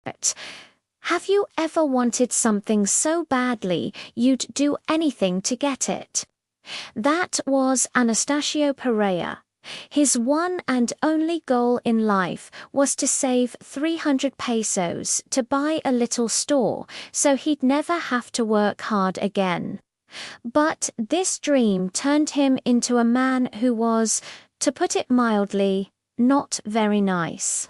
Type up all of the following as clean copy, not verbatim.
Have you ever wanted something so badly you'd do anything to get it? That was Anastacio Perea. His one and only goal in life was to save 300 pesos to buy a little store so he'd never have to work hard again. But this dream turned him into a man who was, to put it mildly, not very nice.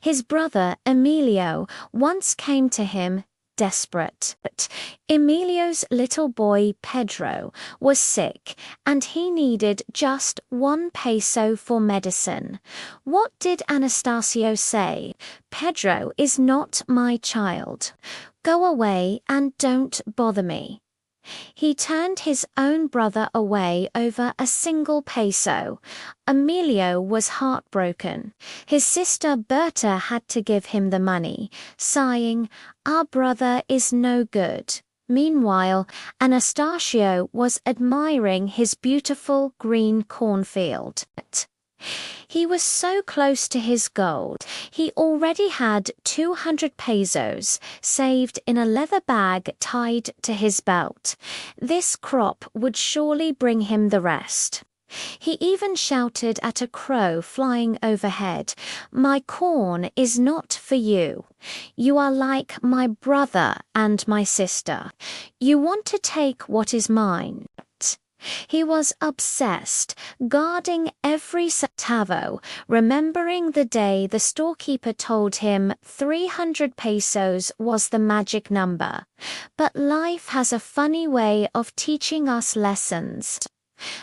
His brother, Emilio, once came to him desperate. But Emilio's little boy, Pedro, was sick, and he needed just 1 peso for medicine. What did Anastacio say? "Pedro is not my child. Go away and don't bother me." He turned his own brother away over a single peso. Emilio was heartbroken. His sister Berta had to give him the money, sighing, "Our brother is no good." Meanwhile, Anastacio was admiring his beautiful green cornfield. He was so close to his goal. He already had 200 pesos saved in a leather bag tied to his belt. This crop would surely bring him the rest. He even shouted at a crow flying overhead, "My corn is not for you. You are like my brother and my sister. You want to take what is mine." He was obsessed, guarding every centavo, remembering the day the storekeeper told him 300 pesos was the magic number. But life has a funny way of teaching us lessons.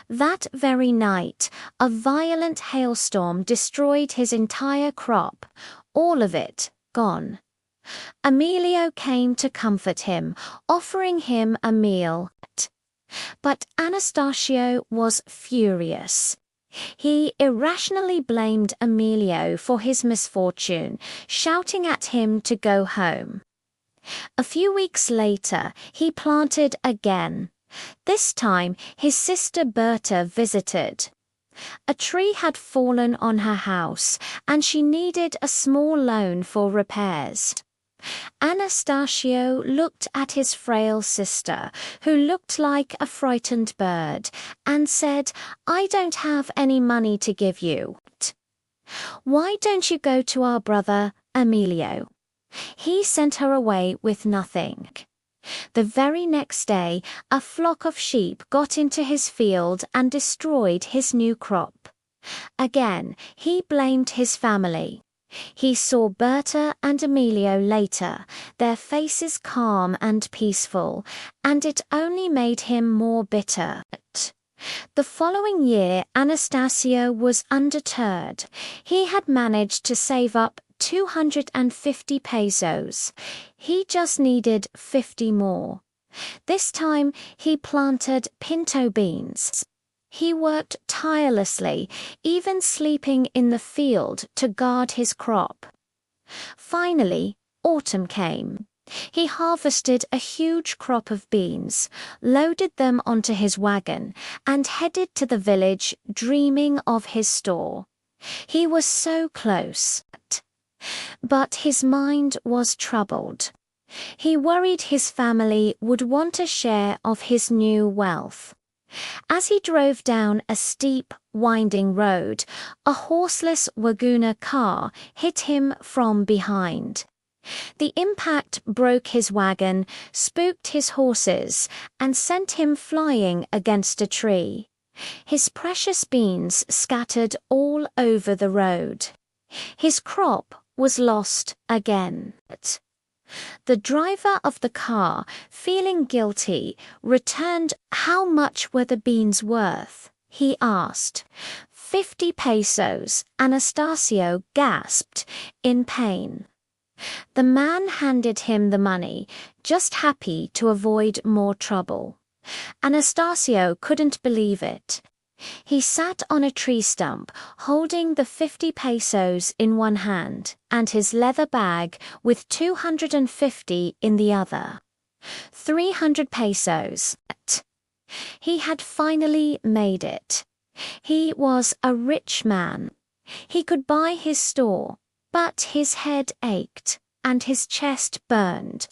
That very night, a violent hailstorm destroyed his entire crop, all of it gone. Emilio came to comfort him, offering him a meal. But Anastacio was furious. He irrationally blamed Emilio for his misfortune, shouting at him to go home. A few weeks later, he planted again. This time, his sister Berta visited. A tree had fallen on her house, and she needed a small loan for repairs. Anastacio looked at his frail sister, who looked like a frightened bird, and said, "I don't have any money to give you. Why don't you go to our brother, Emilio? He sent her away with nothing." The very next day, a flock of sheep got into his field and destroyed his new crop. Again, he blamed his family. He saw Berta and Emilio later, their faces calm and peaceful, and it only made him more bitter. The following year, Anastacio was undeterred. He had managed to save up 250 pesos. He just needed 50 more. This time, he planted pinto beans. He worked tirelessly, even sleeping in the field to guard his crop. Finally, autumn came. He harvested a huge crop of beans, loaded them onto his wagon, and headed to the village, dreaming of his store. He was so close. But his mind was troubled. He worried his family would want a share of his new wealth. As he drove down a steep, winding road, a horseless Waguna car hit him from behind. The impact broke his wagon, spooked his horses, and sent him flying against a tree. His precious beans scattered all over the road. His crop was lost again. The driver of the car, feeling guilty, returned. "How much were the beans worth?" he asked. 50 pesos, Anastacio gasped in pain. The man handed him the money, just happy to avoid more trouble. Anastacio couldn't believe it. He sat on a tree stump, holding the 50 pesos in one hand and his leather bag with 250 in the other. 300 pesos. He had finally made it. He was a rich man. He could buy his store, but his head ached, and his chest burned.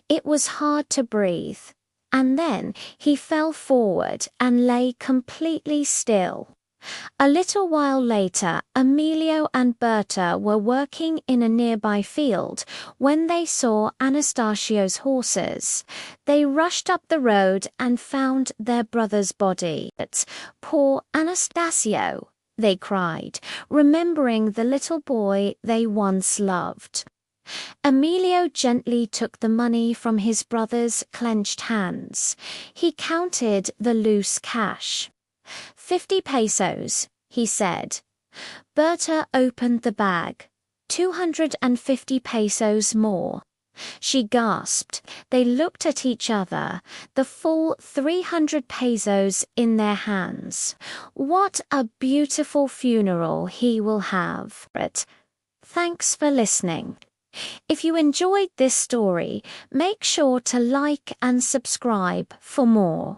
It was hard to breathe, and then he fell forward and lay completely still. A little while later, Emilio and Berta were working in a nearby field when they saw Anastacio's horses. They rushed up the road and found their brother's body. "Poor Anastacio," they cried, remembering the little boy they once loved. Emilio gently took the money from his brother's clenched hands. He counted the loose cash. 50 pesos, he said. Berta opened the bag. 250 pesos more. She gasped. They looked at each other, the full 300 pesos in their hands. What a beautiful funeral he will have. Thanks for listening. If you enjoyed this story, make sure to like and subscribe for more.